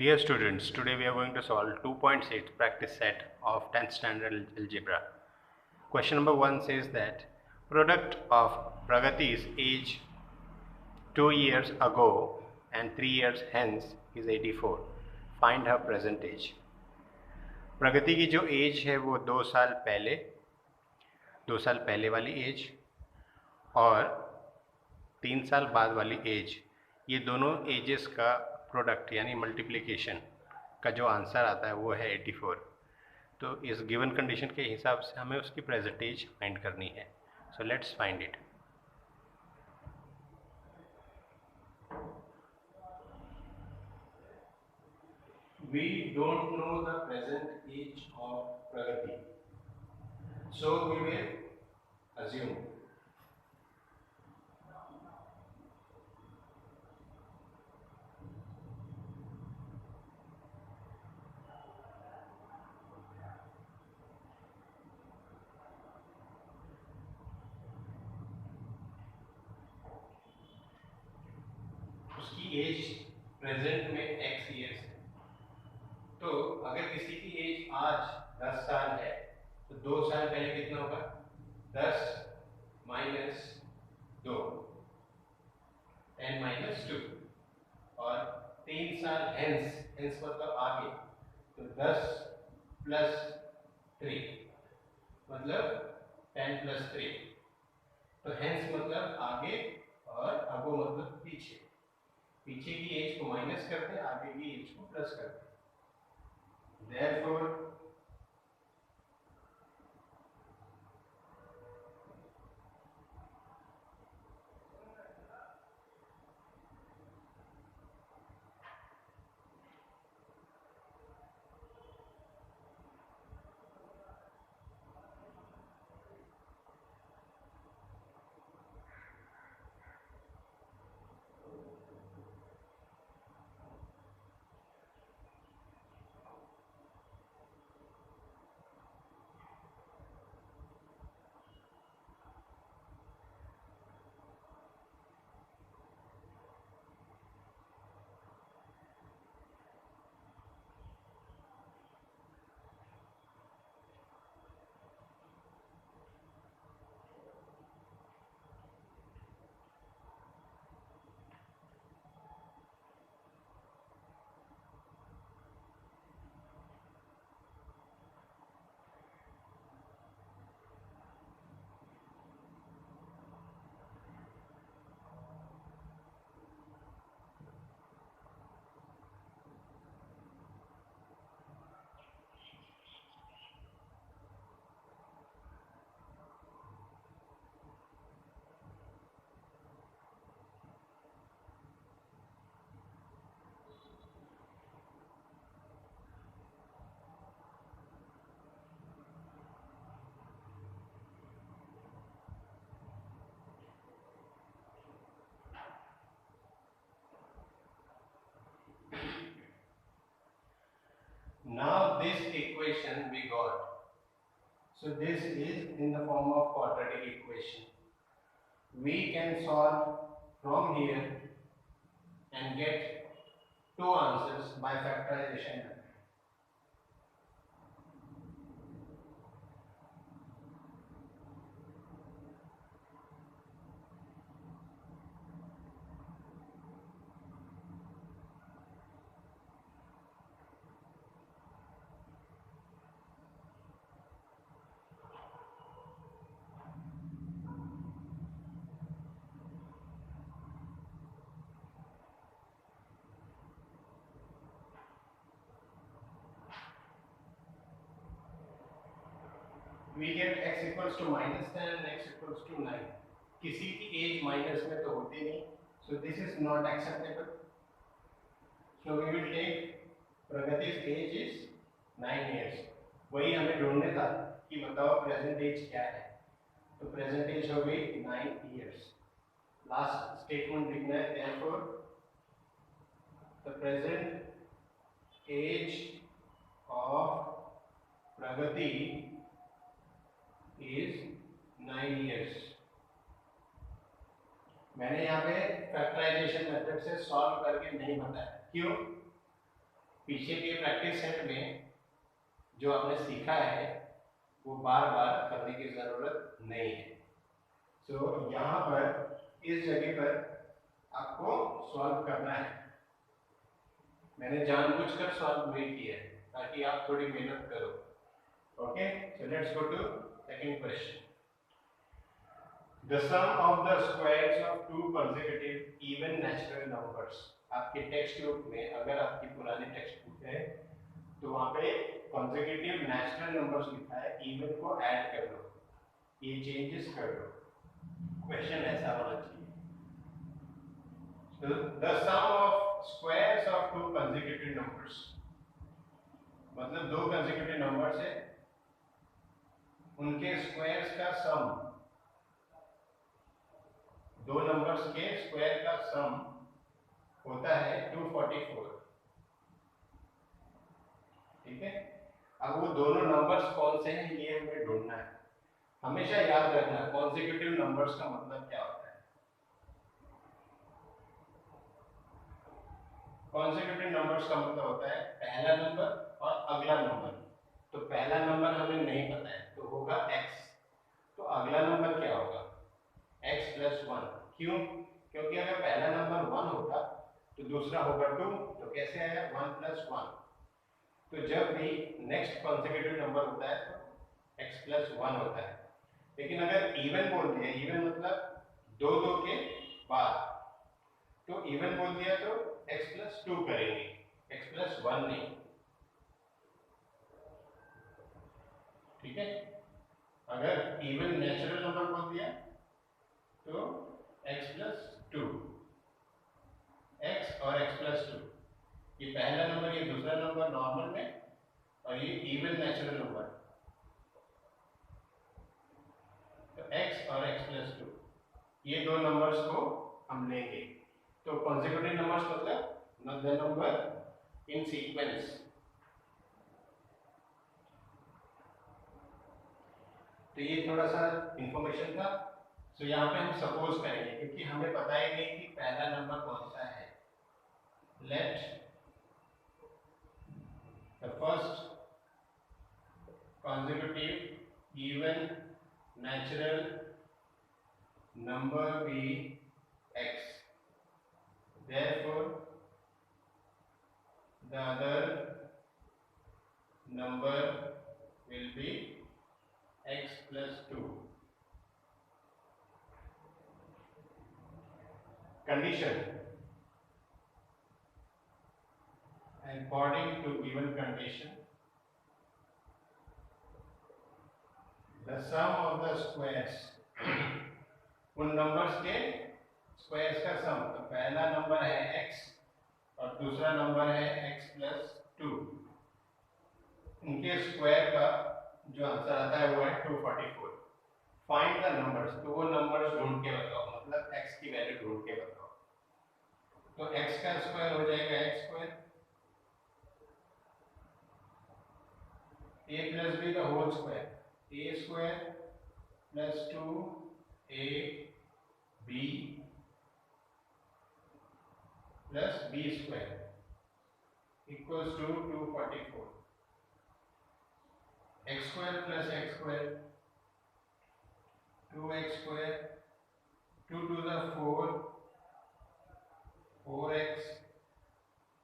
Dear students, today we are going to solve 2.6 practice set of 10th standard algebra. Question number 1 says that product of Pragati's age 2 years ago and 3 years hence is 84. Find her present age. प्रगति की जो as है वो 2 साल पहले वाली as और 3 साल बाद वाली एज, ये दोनों एजेस का प्रोडक्ट यानी मल्टीप्लिकेशन का जो आंसर आता है वो है 84। तो इस गिवन कंडीशन के हिसाब से हमें उसकी प्रेजेंट एज फाइंड करनी है। So let's find it. We don't know the present age of Pragati, so we will assume उसकी एज प्रेजेंट में x ईयर्स है। तो अगर किसी की एज आज 10 साल है तो 2 साल पहले कितना होगा? 10 माइनस 2, 10 माइनस 2, और 3 साल हेंस मतलब आगे, तो 10 प्लस 3 मतलब 10 प्लस 3, तो हेंस मतलब आगे और अगो मतलब पीछे। पीछे की एज को माइनस करते हैं, आगे की एज को प्लस करते हैं। Therefore, now this equation we got. So this is in the form of quadratic equation. We can solve from here and get two answers by factorization method. We get x equals to -10 and x equals to 9. किसी की as minus में तो होती नहीं, so this is not acceptable. So we will take Pragati's age is 9 years. वही हमें ढूंढने था कि बताओ प्रेजेंट एज क्या है। तो प्रेजेंट एज हो गई 9 years. लास्ट स्टेटमेंट लिखना है, therefore the present age of Pragati is 9 years. मैंने यहाँ पे फैक्टराइजेशन मेथड से सॉल्व करके नहीं बताया, क्यों? पीछे के प्रैक्टिस सेट में जो आपने सीखा है वो बार बार करने की ज़रूरत नहीं है। तो यहाँ पर इस जगह पर आपको सॉल्व करना है। मैंने जानबूझकर सॉल्व नहीं किया है ताकि आप थोड़ी मेहनत करो। Okay, so let's go to second question. The sum of the squares of two consecutive even natural numbers। आपके टेक्स्ट बुक में, अगर आपकी पुरानी टेक्स्ट बुक है तो वहाँ पे consecutive natural numbers लिखा है, even को ऐड कर लो, ये चेंजेस कर लो। क्वेश्चन ऐसा होना चाहिए। So the sum of squares of two consecutive numbers, मतलब दो consecutive numbers है, उनके स्क्वायर्स का सम, दो नंबर्स के स्क्वायर का सम होता है 244। ठीक है, अब वो दोनों नंबर्स कौन से हैं ये हमें ढूंढना है। हमेशा याद रखना कॉन्सेक्यूटिव नंबर्स का मतलब क्या होता है। कॉन्सेक्यूटिव नंबर्स का मतलब होता है पहला नंबर और अगला नंबर। तो पहला नंबर हमें नहीं पता है तो होगा x, तो अगला नंबर क्या होगा x प्लस 1। क्यों? क्योंकि अगर पहला नंबर 1 होता तो दूसरा होगा 2, तो कैसे आया 1 प्लस 1। तो जब भी नेक्स्ट कॉन्सेक्यूटिव नंबर होता है तो x प्लस 1 होता है। लेकिन अगर इवन बोल दिया, इवन मतलब दो दो के बाद, तो इवन बोल दिया तो x प्लस 2 करेंगे, x प्लस 1 नहीं। ठीक है, अगर इवन नेचुरल नंबर बोल दिया तो x प्लस 2, x और x प्लस 2, ये पहला नंबर ये दूसरा नंबर नॉर्मल में, और ये इवन नेचुरल नंबर, तो x और x प्लस 2 ये दो नंबर्स को हम लेंगे। तो कॉन्सेक्यूटिव नंबर्स मतलब द नंबर इन सीक्वेंस। तो ये थोड़ा सा इंफॉर्मेशन था। तो यहाँ पे हम सपोज करेंगे क्योंकि हमें पता ही नहीं कि पहला नंबर कौन सा है। Let the first consecutive even natural number be x, therefore the other number will be x plus 2. Condition: according to given condition, the sum of the squares, उन नंबर्स के स्क्वायर्स का सम, तो पहला नंबर है x और दूसरा number है x plus 2, उनके स्क्वायर का जो आंसर आता है वो है 244। फाइंड द नंबर्स, तो वो नंबर्स ढूंढ के बताओ, मतलब x की वैल्यू ढूंढ के बताओ। तो x का स्क्वायर हो जाएगा x square a plus b का whole square, a square plus 2 a b plus b square equals to 244। x square plus x square 2x square 2 to the 4 4x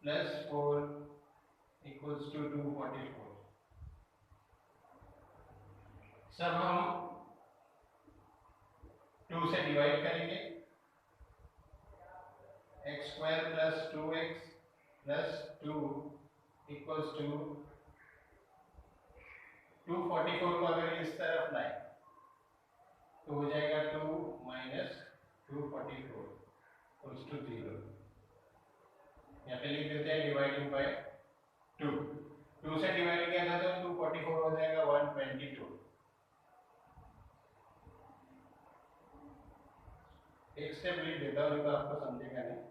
plus 4 equals to 244। सब हम 2 से divide करेंगे, x square plus 2x plus 2 equals to 244 को अगर इस तरफ लाए तो हो जाएगा 2 माइनस 244 इक्वल्स टू 0। यहाँ पे लिख देते हैं डिवाइडिंग बाय 2। 2 से डिवाइड किया था तो 244 हो जाएगा 122। एक स्टेप लिख देता हूँ तो आपको समझेगा नहीं।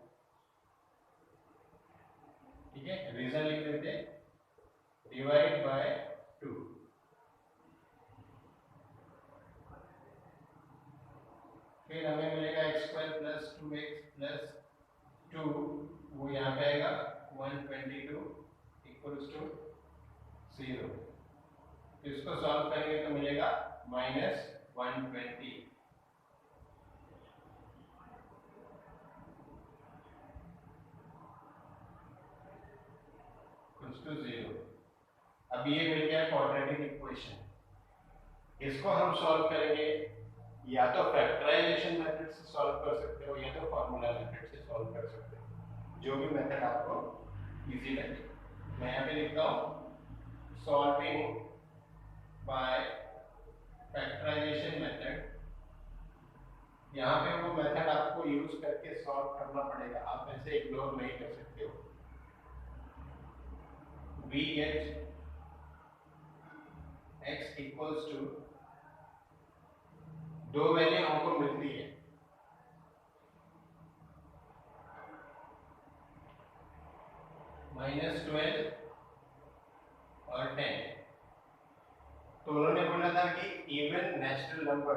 ठीक है, रीजन लिख देते डिवाइड बाय 2। फिर हमें मिलेगा x square plus 2x plus 2, वो यहाँ पे आएगा 122 इक्वल्स टू 0। इसको सॉल्व करेंगे तो मिलेगा -120 इक्वल्स टू 0। अब ये मिल गया क्वाड्रेटिक इक्वेशन। इसको हम सॉल्व करेंगे, या तो फैक्टराइजेशन मेथड से सॉल्व कर सकते हो या तो फार्मूला मेथड से सॉल्व कर सकते हो, जो भी मेथड आपको इजी लगे। मैं यहाँ पे लिखता हूँ सॉल्विंग बाय फैक्टराइजेशन मेथड। यहाँ पे वो मेथड आपको यूज करके सॉल्व करना पड़ेगा, आप ऐसे इग्नोर नहीं कर सकते हो। we get x equals to, दो वैल्यू हमको मिलती है, -12 और 10। तो उन्होंने बोला था कि इवन नेचुरल नंबर,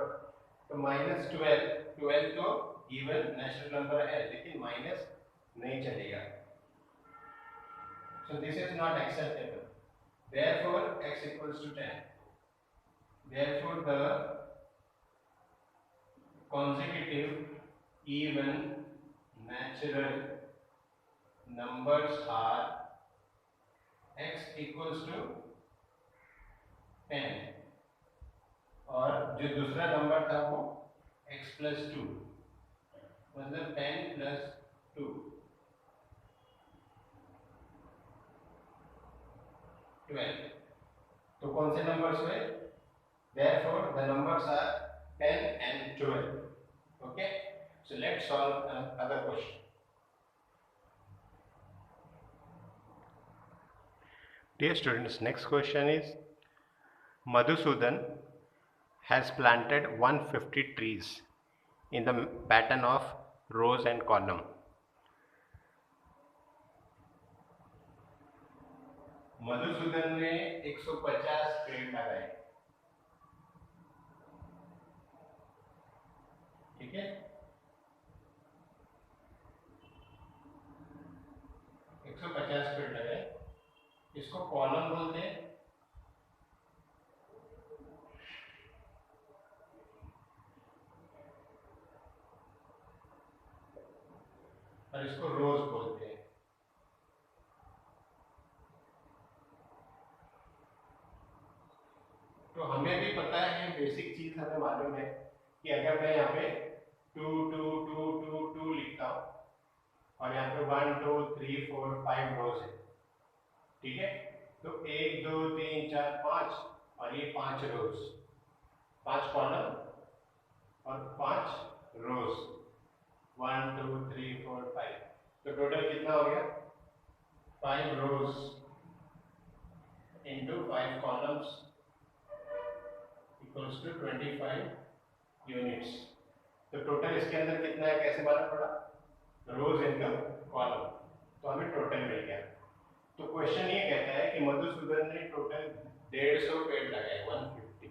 तो -12 तो इवन नेचुरल नंबर है, लेकिन माइनस नहीं चलेगा। So this is not acceptable. Therefore, x equals to 10. Therefore, the consecutive even natural numbers are x equals to 10 और जो दूसरा नंबर था वो x plus 2, मतलब 10 plus 2 12। तो कौन से नंबर्स हुए? Therefore, the numbers are 10 and 12. Okay, so let's solve another question. Dear students, next question is Madhusudan has planted 150 trees in the pattern of rows and column. Madhusudan ने 150 पेड़ लगाए, ठीक है। 150 पेड़ लगाए, इसको कॉलम बोलते हैं, और इसको रोज बोलते हैं। तो हमें भी पता है, बेसिक चीज हमें मालूम है कि अगर मैं यहाँ पे 2 2 2 2 2 लिखता हूँ और यहाँ पे 1 2 3 4 5 रोज है, ठीक है। तो 1 2 3 4 5 और ये 5 रोज, 5 कॉलम और 5 रोज, 1 2 3 4 5। तो टोटल कितना हो गया? 5 rows into 5 columns equals to 25 units. तो टोटल इसके अंदर कितना है, कैसे मालूम पड़ा? रोज इंटू कॉलम, तो हमें टोटल मिल गया। तो क्वेश्चन ये कहता है कि मधुसूदन ने टोटल 150 पेड़ लगाए, 150,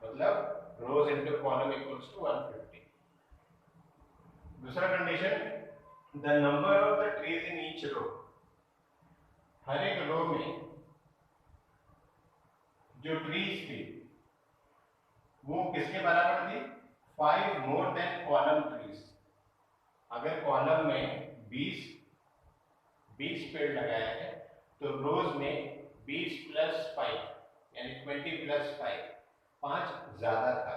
मतलब rows into column equals to 150। दूसरा condition, the number of the trees in each row, हर एक रो में जो ट्रीज थी वो किसके बराबर थी? 5 मोर देन कॉलम ट्रीज। अगर कॉलम में 20 पेड़ लगाया है तो रोज में 20 प्लस 5 यानी 20 प्लस 5 ज्यादा था।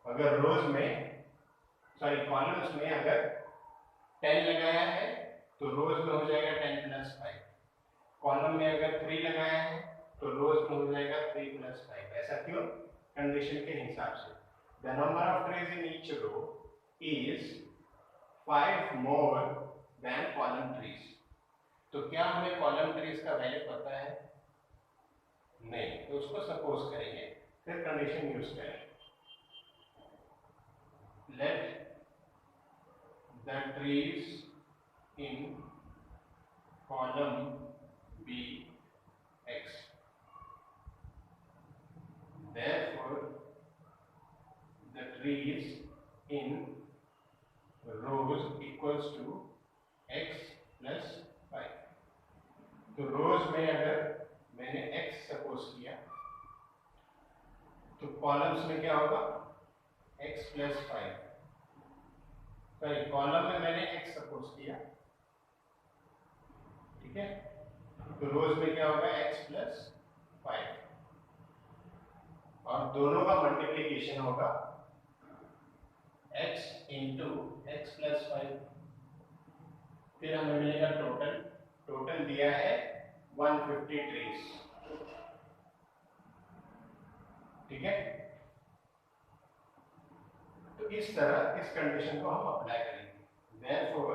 अगर रोज में, सॉरी कॉलम्स में अगर 10 लगाया है तो रोज में हो जाएगा 10 प्लस 5। कॉलम में अगर 3 लगाया है तो रोज में हो जाएगा 3 प्लस 5। ऐसा क्यों? कंडीशन के हिसाब से। The number of trees in each row is 5 more than column trees. तो क्या हमें कॉलम ट्रीज का वैल्यू पता है? नहीं, तो उसको सपोज करेंगे, फिर कंडीशन यूज करेंगे। Let the trees in column be x, therefore the trees in rows equals to x plus 5। तो रोज में अगर मैंने x सपोज किया तो कॉलम्स में क्या होगा x प्लस 5, सॉरी कॉलम में मैंने x सपोज किया, ठीक है, तो रोज में क्या होगा x प्लस 5 और दोनों का मल्टीप्लीकेशन होगा x इंटू एक्स प्लस 5, फिर हमें मिलेगा टोटल, टोटल दिया है 150 ट्रीज, ठीक है। तो इस तरह इस कंडीशन को हम अप्लाई करेंगे। Therefore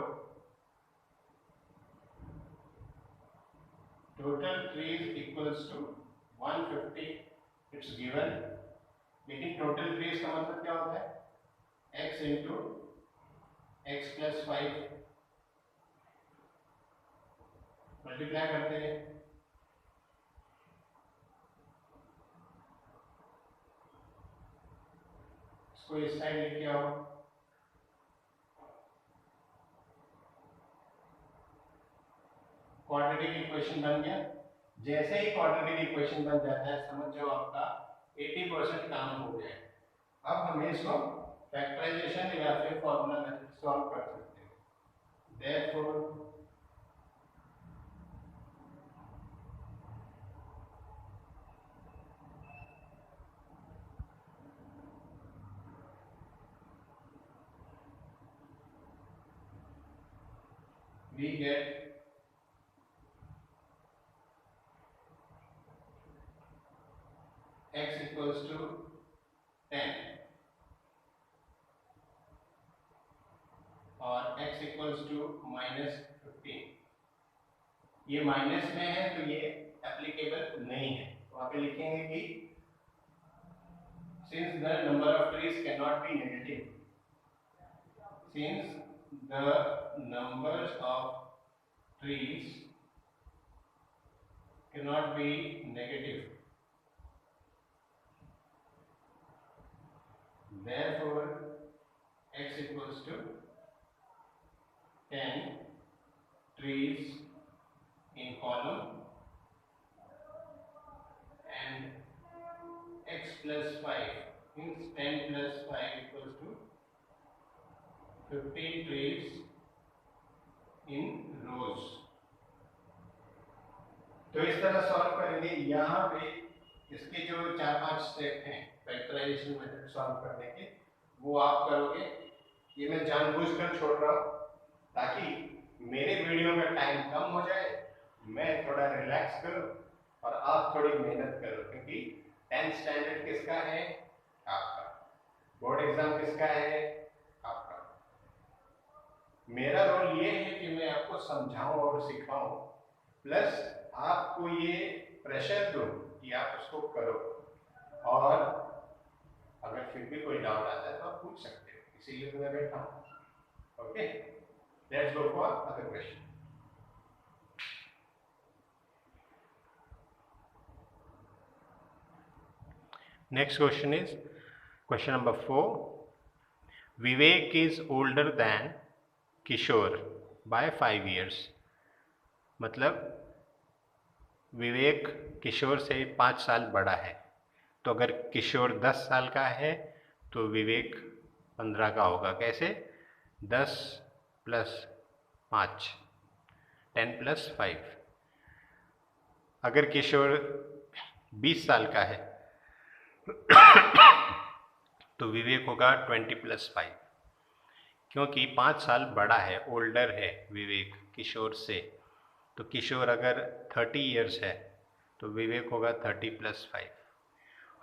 total trees equals to 150, it's given, लेकिन टोटल ट्रीज का मतलब क्या होता है x into x plus 5, multiply करते हैं, इसको इस साइड लेके आओ, क्वाड्रेटिक इक्वेशन बन गया। जैसे ही क्वाड्रेटिक इक्वेशन बन जाता है समझ जाओ आपका 80% काम हो गया है। अब हमें इसको फैक्टराइजेशन या फिर फॉर्मूला मेथड सॉल्व कर सकते हैं। Therefore we get x equals to 10 और x equals to -15। ये माइनस में है तो ये एप्लीकेबल नहीं है, तो वहां पे लिखेंगे कि since the number of trees cannot be negative, since the numbers of trees cannot be negative, therefore x equals to 10 trees in column and x plus 5 means 10 plus 5 equals to 15 trees in rows। तो इस तरह solve करेंगे। यहाँ पे इसके जो 4-5 step हैं factorisation method solve करने के, वो आप करोगे। ये मैं जानबूझकर छोड़ रहा हूँ ताकि मेरे वीडियो में टाइम कम हो जाए, मैं थोड़ा रिलैक्स करूँ और आप थोड़ी मेहनत करो, क्योंकि 10th स्टैंडर्ड किसका है? आपका। बोर्ड एग्जाम किसका है? आपका। मेरा रोल ये है कि मैं आपको समझाऊं और सिखाऊं, प्लस आपको ये प्रेशर दूं कि आप उसको करो, और अगर फिर भी कोई डाउट आता है तो आप पूछ सकते हो, इसीलिए तो मैं बैठा हूं। Okay, let's go for other question. Next question is question number 4. Vivek is older than Kishore by 5 years. मतलब विवेक किशोर से 5 साल बड़ा है। तो अगर किशोर 10 साल का है तो विवेक 15 का होगा। कैसे? 10 प्लस 5, 10 प्लस 5। अगर किशोर 20 साल का है तो विवेक होगा 20 प्लस 5, क्योंकि 5 साल बड़ा है, ओल्डर है विवेक किशोर से। तो किशोर अगर 30 इयर्स है तो विवेक होगा 30 प्लस 5,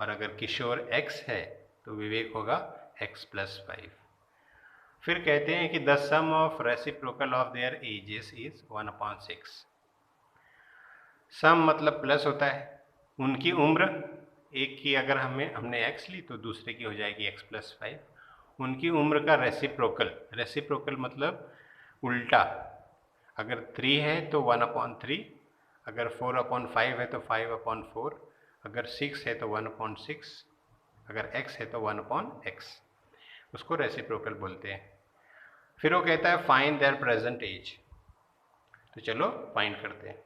और अगर किशोर x है तो विवेक होगा x प्लस 5। फिर कहते हैं कि the sum of reciprocal of their ages is 1/6। Sum मतलब प्लस होता है। उनकी उम्र, एक की अगर हमने x ली तो दूसरे की हो जाएगी x प्लस 5। उनकी उम्र का रेसिप्रोकल, रेसिप्रोकल मतलब उल्टा, अगर 3 है तो 1/3, अगर 4/5 है तो 5/4, अगर 6 है तो 1/6, अगर x है तो 1/x, उसको रेसिप्रोकल बोलते हैं। फिर वो कहता है फाइंड देयर प्रेजेंट एज। तो चलो फाइंड करते हैं।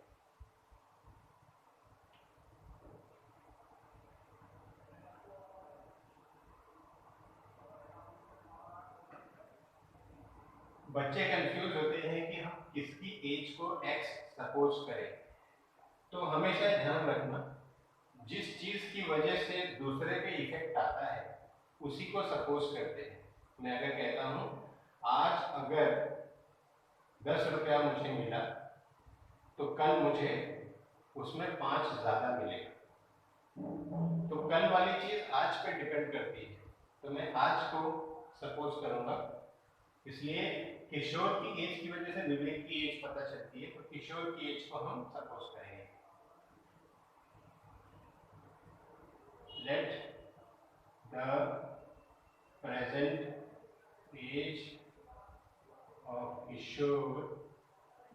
बच्चे कंफ्यूज होते हैं कि हम किसकी एज को x सपोज करें। तो हमेशा ध्यान रखना, जिस चीज की वजह से दूसरे पे इफेक्ट आता है उसी को सपोज करते हैं। मैं अगर कहता हूं आज अगर 10 रुपया मुझे मिला तो कल मुझे उसमें 5 ज्यादा मिलेगा। तो कल वाली चीज आज पे डिपेंड करती है, तो मैं आज को सपोज करूंगा। इसलिए किशोर की एज की वजह से विवेक की एज पता चलती है, तो किशोर की एज को हम सपोज करेंगे। Let the present age of Kishore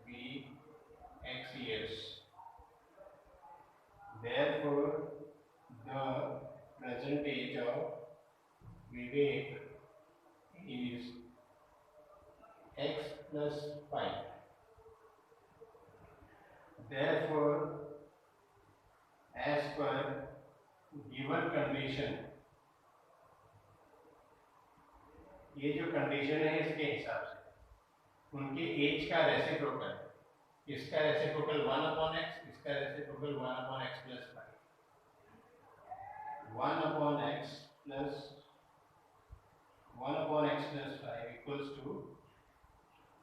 be x years. Therefore, the present age of Vivek is x plus 5. Therefore, as per given condition, ये जो कंडीशन है इसके हिसाब से उनके एज का रेसिप्रोकल, इसका रेसिप्रोकल 1/x, इसका reciprocal 1/x plus 5, 1/x plus 5 equals to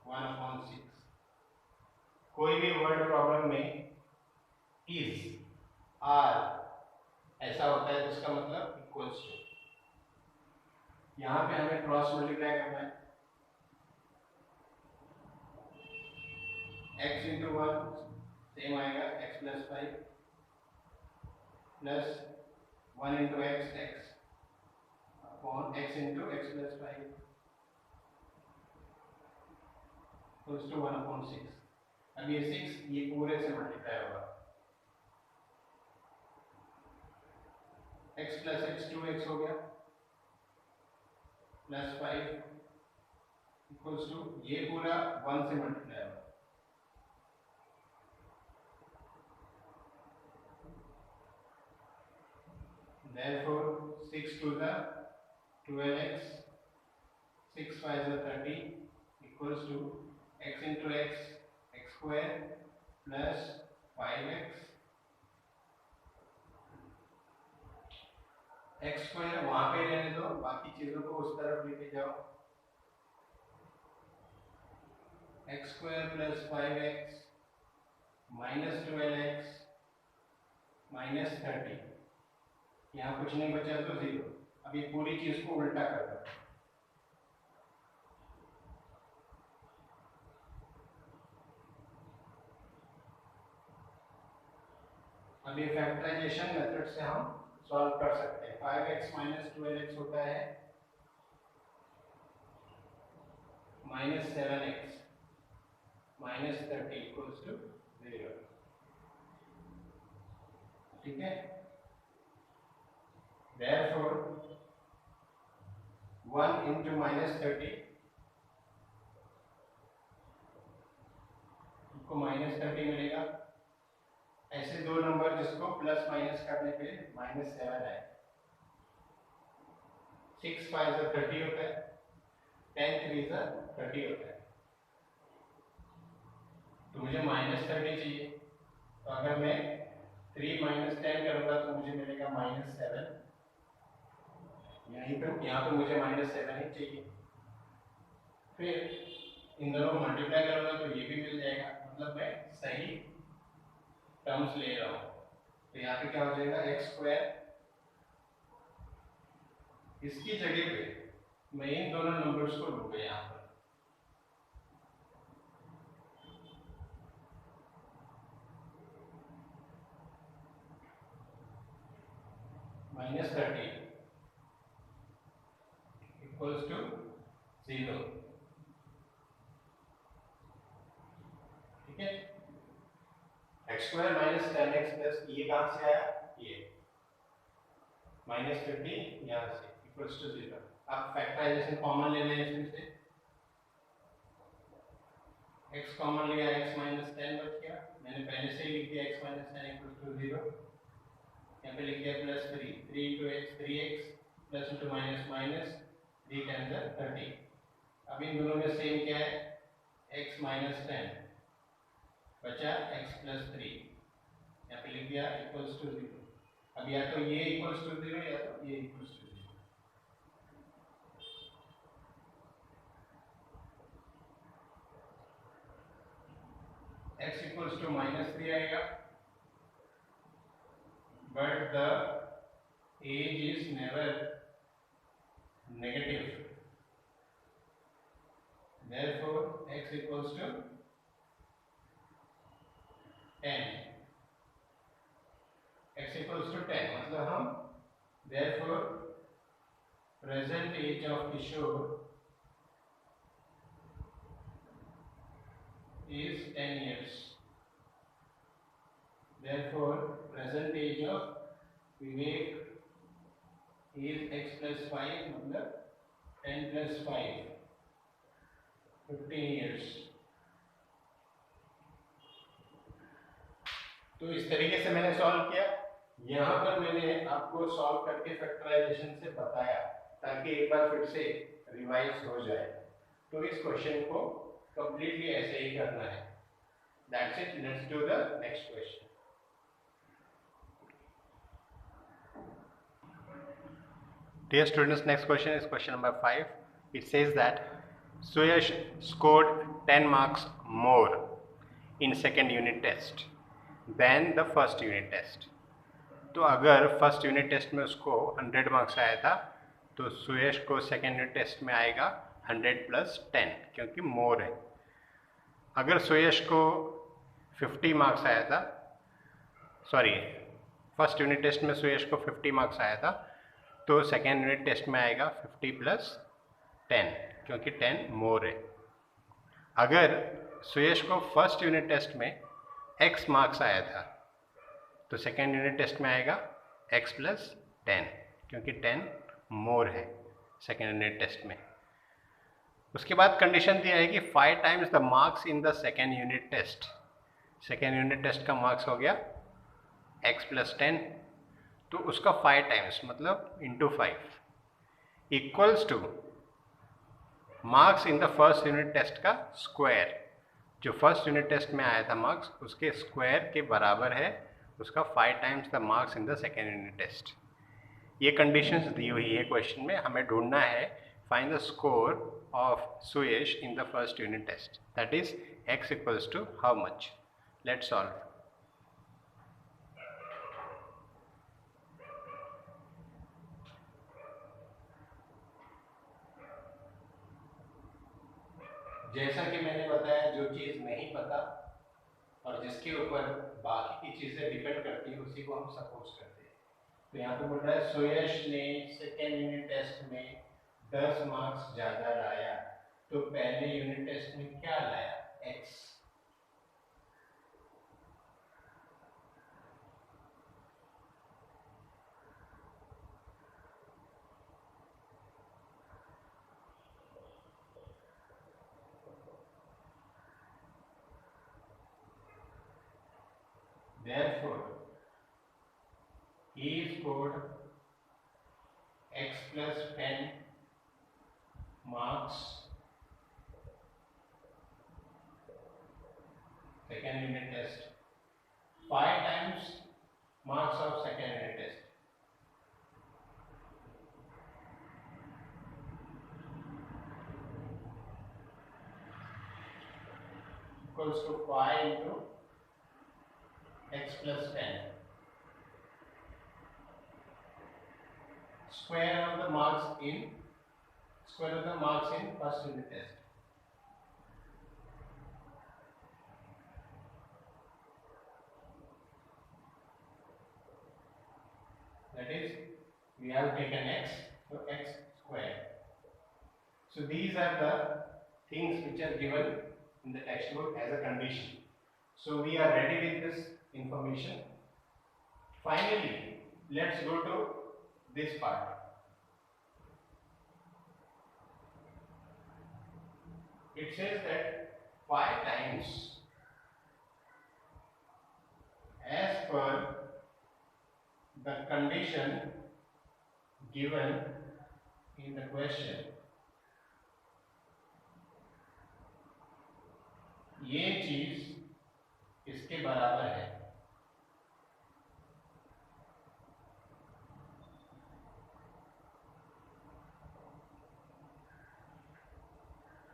1/6। कोई भी वर्ड प्रॉब्लम में इज आर ऐसा होता है तो इसका मतलब इक्वल्स टू, यहां पे हमें क्रॉस मल्टीप्लाई करना है। x इंटू 1 सेम आएगा x plus 5 plus 1 into x upon x into x plus 5 equals to 1/6। अब ये 6 ये पूरे से मल्टीप्लाई होगा, x प्लस x 2x हो गया प्लस 5 इक्वल्स टू ये पूरा 1 से मल्टीप्लाई होगा, therefore 6 to the 12x, 6 5 is 30 equals to x into x square plus 5x, x square वहां पे रहने दो, बाकी चीजों को उस तरफ लेके जाओ। x square plus 5x minus 12x minus 30, यहाँ कुछ नहीं बचा तो 0। अब ये पूरी चीज को उल्टा कर दो, अब ये फैक्टराइजेशन मेथड से हम सॉल्व कर सकते हैं। 5x माइनस 12x होता है minus 7x minus 30 equals to 0। ठीक है, therefore 1 into minus 30 को माइनस 30 मिलेगा। ऐसे दो नंबर जिसको प्लस माइनस करने पे माइनस 7 है। 6 5 30 होता है, 10 3 30 होता है, तो मुझे माइनस 30 चाहिए। तो अगर मैं 3 माइनस 10 करूंगा तो मुझे मिलेगा माइनस 7, यहीं पर यहाँ पे मुझे माइनस 7 ही चाहिए। फिर इन दोनों को मल्टीप्लाई करूंगा तो ये भी मिल जाएगा, मतलब मैं सही टर्म्स ले रहा हूँ। तो यहाँ पे क्या हो जाएगा, एक्स स्क्वायर, इसकी जगह पे मैं इन दोनों नंबर्स को लूंगा यहाँ पर, माइनस 30 इक्वल्स टू 0। ठीक है, x square minus 10x plus ये कहाँ से आया, ये माइनस 50 यहाँ से इक्वल्स टू 0। अब फैक्टराइजेशन कॉमन लेना है इसमें से, x कॉमन लिया, x माइनस 10 बच गया। मैंने पहले से ही लिख दिया x माइनस 10 इक्वल्स टू 0। यहाँ पे लिख दिया plus 3 into x 3x plus into minus minus 3 10 30। अब इन दोनों में सेम क्या है, x माइनस 10 बचा x प्लस 3, यहाँ पे लिख दिया इक्वल्स टू 0। अब या तो ये इक्वल्स टू 0 या तो ये equals to 0। x equals to minus 3 आएगा, but the age is never negative, therefore x equals to 10, x equals to 10 मतलब हम therefore present age of Kishore is 10 years, therefore present age of Vivek is x plus 5 मतलब 10 plus 5 15 years। तो इस तरीके से मैंने solve किया। यहाँ पर मैंने आपको सॉल्व करके फैक्टराइजेशन से बताया ताकि एक बार फिर से रिवाइज हो जाए। तो इस क्वेश्चन को कंप्लीटली ऐसे ही करना है। That's it, let's do the next question. Dear students, next question is question number 5. It says that Suyash scored 10 marks more in second unit test than the first unit test. तो अगर first unit test में उसको 100 marks आया था तो सुयश को second unit test में आएगा 100 प्लस 10 क्योंकि मोर है। अगर सुयश को 50 मार्क्स आया था, सॉरी फर्स्ट यूनिट टेस्ट में सुयश को 50 मार्क्स आया था तो सेकेंड यूनिट टेस्ट में आएगा 50 प्लस 10 क्योंकि 10 मोर है। अगर सुयश को फर्स्ट यूनिट टेस्ट में x मार्क्स आया था तो सेकेंड यूनिट टेस्ट में आएगा x प्लस 10 क्योंकि 10 मोर है सेकेंड यूनिट टेस्ट में। उसके बाद कंडीशन दिया है कि 5 times the marks in the second unit test. Second unit test का मार्क्स हो गया x प्लस 10, तो उसका 5 टाइम्स मतलब into 5 equals to marks in the first unit test का स्क्वायर। जो फर्स्ट यूनिट टेस्ट में आया था मार्क्स उसके स्क्वायर के बराबर है उसका 5 times the marks in the second unit test. ये कंडीशंस दी हुई है क्वेश्चन में, हमें ढूंढना है find the score of Suyash in the first unit test, that is x equals to how much. Let's solve. जैसा कि मैंने बताया, जो चीज़ नहीं पता और जिसके ऊपर बाकी की चीज़ें डिपेंड करती है उसी को हम सपोज करते हैं। तो यहाँ पे बोल रहा है सुयश ने सेकेंड यूनिट टेस्ट में 10 मार्क्स ज़्यादा लाया, तो पहले यूनिट टेस्ट में क्या लाया, x। Therefore, he scored x plus 10 marks second unit test, 5 times marks of second unit test. Equals to 5 into x plus 10. Square of the marks in first unit test. That is, we have taken x, so x square. So these are the things which are given in the textbook as a condition. So we are ready with this information. Finally, let's go to this part. It says that 5 times as per the condition given in the question. ये चीज इसके बराबर है,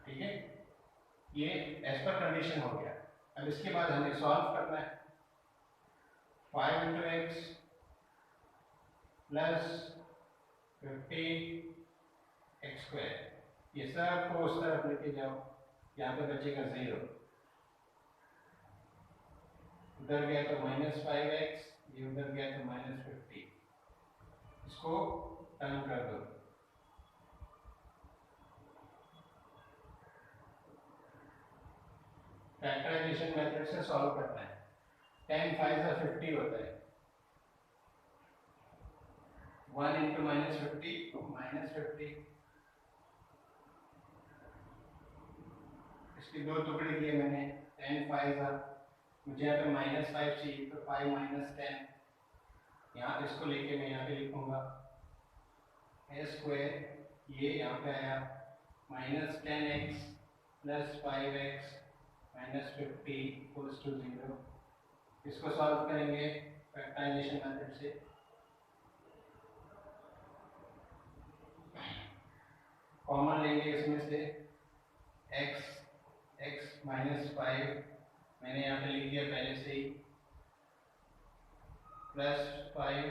ठीक है, ये as per condition हो गया। अब इसके बाद हमें सॉल्व करना है। 5 into x plus 50 x square, ये सब को उस तरफ लेके जाओ, यहाँ पे बचेगा 0, उधर गया तो -5x, ये उधर गया तो -50, इसको टर्न कर दो। फैक्टराइजेशन मेथड से सॉल्व करना है। 10 5 50 होता है, 1 इंटू -50, इसके दो टुकड़े किए मैंने। 10 5 मुझे यहाँ पे -5 चाहिए, तो 5 - 10, यहाँ इसको लेके मैं यहाँ पे लिखूंगा a स्क्वायर, ये यहाँ पे आया -10x plus 5x minus 50 equals to 0। इसको सॉल्व करेंगे फैक्टराइजेशन मेथड से। कॉमन लेंगे इसमें से x -5 मैंने यहाँ पे लिख दिया पहले से ही, प्लस 5,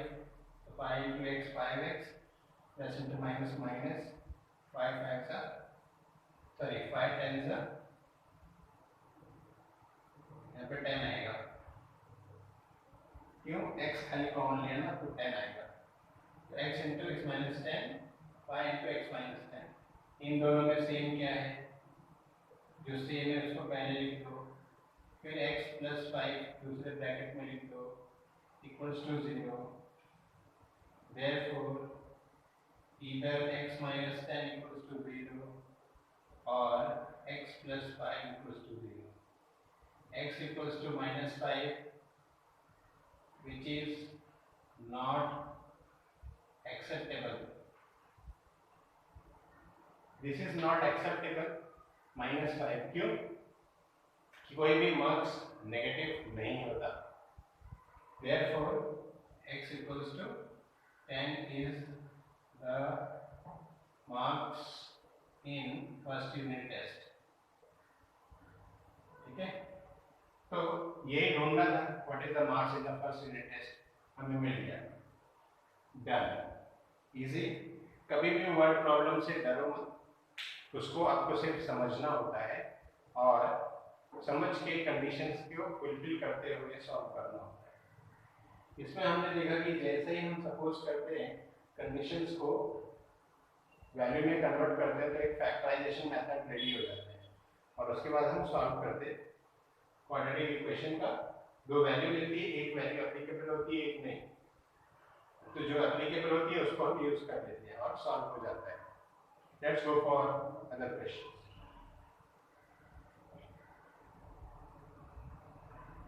तो 5 into x 5x, plus into minus minus 5 10 यहाँ पे 10 आएगा, क्यों, x खाली कॉमन लिया ना तो 10 आएगा। तो x into x minus 10, 5 into x minus 10, इन दोनों में सेम क्या है, जो सेम है उसको पहले लिख दो, फिर x प्लस 5 दूसरे ब्रैकेट में लिख दो equals to 0। Therefore either x minus 10 equals to 0 or x plus 5 equals to 0. X equals to -5, which is not acceptable. This is not acceptable. -5 क्यों? कि कोई भी मार्क्स नेगेटिव नहीं होता। Therefore x equals to 10 is the marks in first unit test, ठीक है। तो ये ढूंढना था what is the marks in the first unit test, हमें मिल गया, डन, इजी। कभी भी वर्ड प्रॉब्लम से डरो मत, उसको आपको सिर्फ समझना होता है और समझ के कंडीशंस को फुलफिल करते हुए सॉल्व करना होता है। इसमें हमने देखा कि जैसे ही हम सपोज करते हैं कंडीशंस को वैल्यू में कन्वर्ट करते हैं तो एक फैक्टराइजेशन मेथड रेडी हो जाता है और उसके बाद हम सॉल्व करते हैं क्वाड्रेटिक इक्वेशन का। दो वैल्यू मिलती है, एक वैल्यू एप्लीकेबल होती है, एक नहीं, तो जो एप्लीकेबल होती है उसको हम यूज कर लेते हैं और सॉल्व हो जाता है। Let's go for other question.